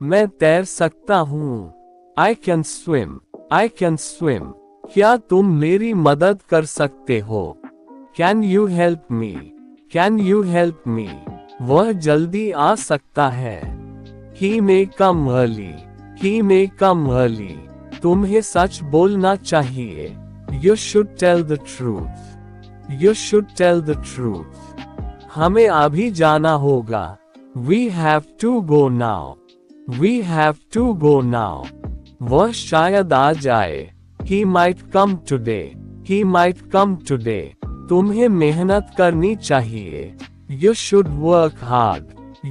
मैं तैर सकता हूँ। I can swim. I can swim. क्या तुम मेरी मदद कर सकते हो? Can you help me? Can you help me? वह जल्दी आ सकता है। He may come early. He may come early. तुम्हें सच बोलना चाहिए। You should tell the truth. You should tell the truth. हमें अभी जाना होगा। We have to go now. We have to go now. वह शायद आ जाए। He might come today. He might come today. तुम्हें मेहनत करनी चाहिए। You should work hard.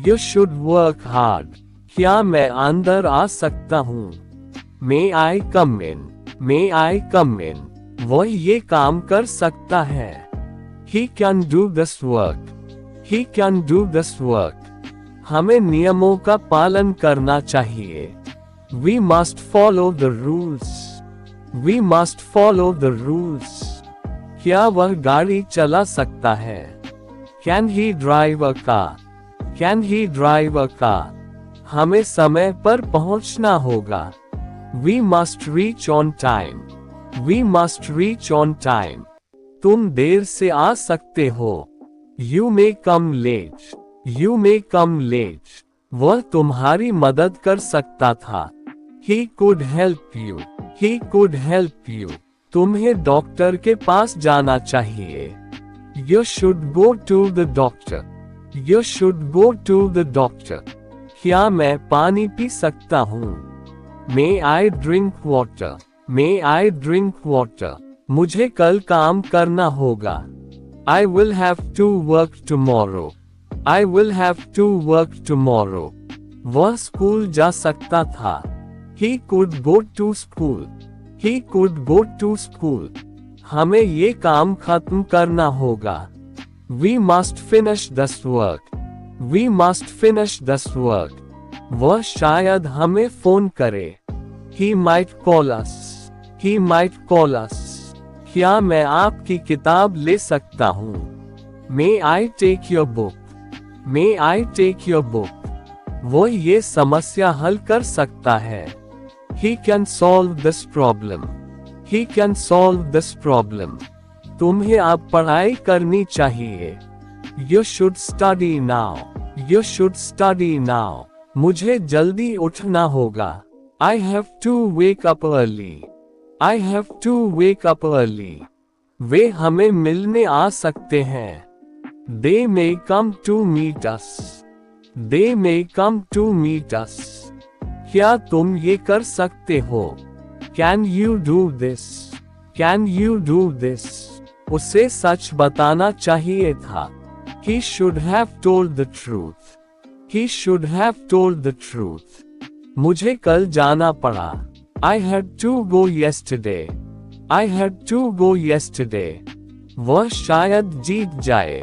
You should work hard. क्या मैं अंदर आ सकता हूँ? May I come in? May I come in? वह ये काम कर सकता है। He can do this work. He can do this work. हमें नियमों का पालन करना चाहिए। We must follow the rules. We must follow the rules. क्या वह गाड़ी चला सकता है? Can he drive a car? Can he drive a car? हमें समय पर पहुंचना होगा। We must reach on time. We must reach on time. तुम देर से आ सकते हो। You may come late. You may come late. वह तुम्हारी मदद कर सकता था। He could help you. He could help you. तुम्हें डॉक्टर के पास जाना चाहिए। You should go to the doctor. You should go to the doctor. क्या मैं पानी पी सकता हूँ? May I drink water? May I drink water? मुझे कल काम करना होगा। I will have to work tomorrow. I will have to work tomorrow. वह स्कूल जा सकता था। He could go to school. He could go to school. हमें ये काम खत्म करना होगा। We must finish this work. We must finish this work. वह शायद हमें फोन करे। He might call us. He might call us. क्या मैं आपकी किताब ले सकता हूँ? May I take your book? May I take your book? वह ये समस्या हल कर सकता है। He can solve this problem. He can solve this problem. तुम्हें अब पढ़ाई करनी चाहिए। You should study now. You should study now. मुझे जल्दी उठना होगा। I have to wake up early. I have to wake up early. वे हमें मिलने आ सकते हैं। They may come to meet us. They may come to meet us. क्या तुम ये कर सकते हो? Can you do this? Can you do this? उसे सच बताना चाहिए था। He should have told the truth. He should have told the truth. मुझे कल जाना पड़ा। I had to go yesterday. I had to go yesterday. वह शायद जीत जाए।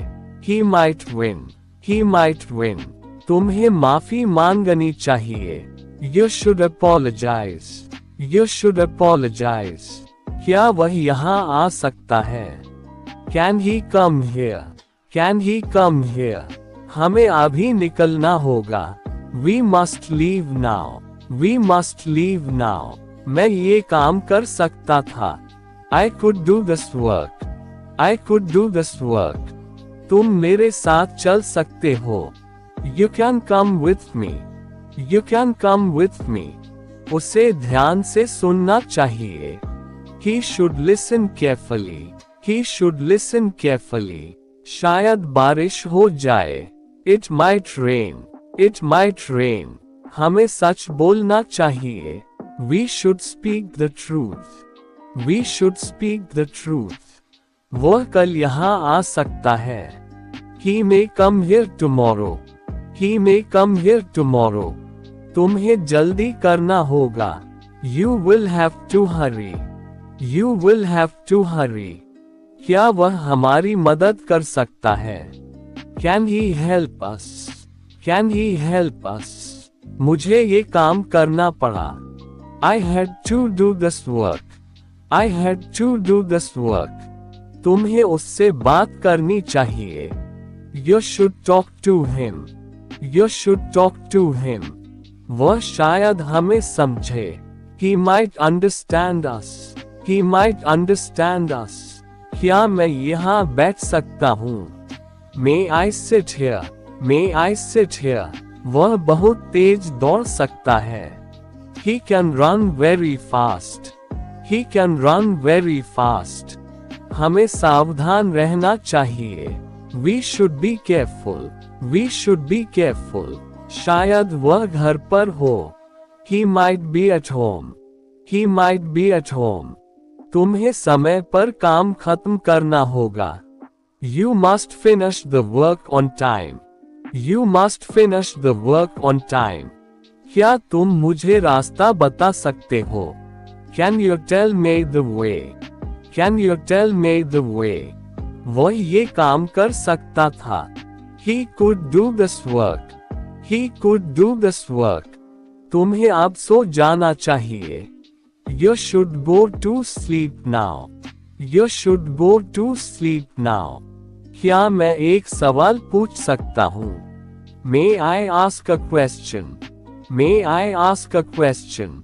He might win. He might win. तुम्हें माफी मांगनी चाहिए। You should apologize. You should apologize. क्या वह यहाँ आ सकता है? Can he come here? Can he come here? हमें अभी निकलना होगा। We must leave now. We must leave now. मैं ये काम कर सकता था। I could do this work. I could do this work. तुम मेरे साथ चल सकते हो। You can come with me. You can come with me. उसे ध्यान से सुनना चाहिए। He should listen carefully. He should listen carefully. शायद बारिश हो जाए। It might rain. It might rain. हमें सच बोलना चाहिए। We should speak the truth. We should speak the truth. वह कल यहाँ आ सकता है। He may come here tomorrow. He may come here tomorrow. तुम्हें जल्दी करना होगा। You will have to hurry. You will have to hurry. क्या वह हमारी मदद कर सकता है? Can he help us? Can he help us? मुझे ये काम करना पड़ा। I had to do this work. I had to do this work. तुम्हें उससे बात करनी चाहिए। You should talk to him. You should talk to him. वह शायद हमें समझे। He might understand us. He might understand us. क्या मैं यहाँ बैठ सकता हूँ? May I sit here? May I sit here? वह बहुत तेज दौड़ सकता है। He can run very fast. He can run very fast. हमें सावधान रहना चाहिए। We should be careful. We should be careful. शायद वह घर पर हो। He might be at home. He might be at home. तुम्हें समय पर काम खत्म करना होगा। You must finish the work on time. You must finish the work on time. क्या तुम मुझे रास्ता बता सकते हो? Can you tell me the way? Can you tell me the way? वह ये काम कर सकता था। He could do this work. He could do this work. तुम्हें अब सो जाना चाहिए। You should go to sleep now. You should go to sleep now. क्या मैं एक सवाल पूछ सकता हूँ? May I ask a question? May I ask a question?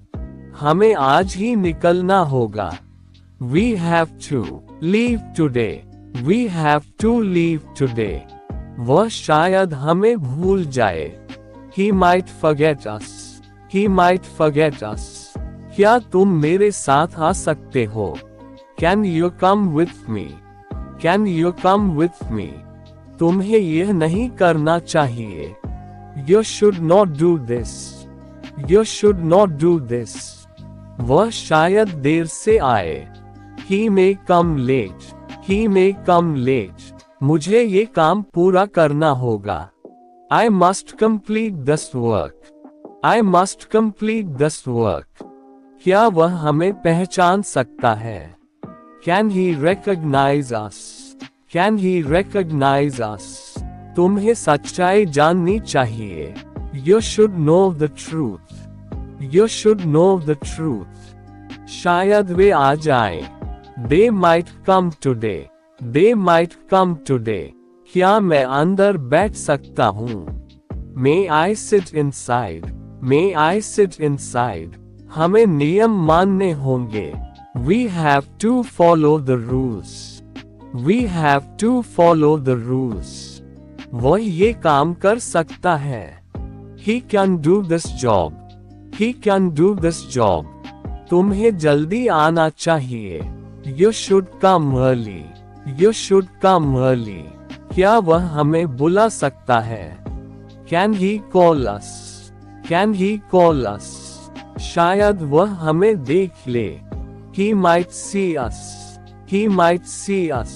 हमें आज ही निकलना होगा। We have to leave today. We have to leave today. वह शायद हमें भूल जाए। He might forget us. He might forget us. क्या तुम मेरे साथ आ सकते हो? Can you come with me? Can you come with me? तुम्हें यह नहीं करना चाहिए। You should not do this. You should not do this. वह शायद देर से आए। He may come late. He may come late. मुझे ये काम पूरा करना होगा। I must complete this work. I must complete this work. क्या वह हमें पहचान सकता है? Can he recognize us? Can he recognize us? तुम्हें सच्चाई जाननी चाहिए। You should know the truth. You should know the truth. शायद वे आ जाएं। They might come today. They might come today. क्या मैं अंदर बैठ सकता हूँ? May I sit inside? May I sit inside? हमें नियम मानने होंगे। We have to follow the rules. We have to follow the rules. वह ये काम कर सकता है। He can do this job. He can do this job. तुम्हें जल्दी आना चाहिए। You should come early. You should come early. क्या वह हमें बुला सकता है? Can he call us? Can he call us? शायद वह हमें देख ले। He might see us. He might see us.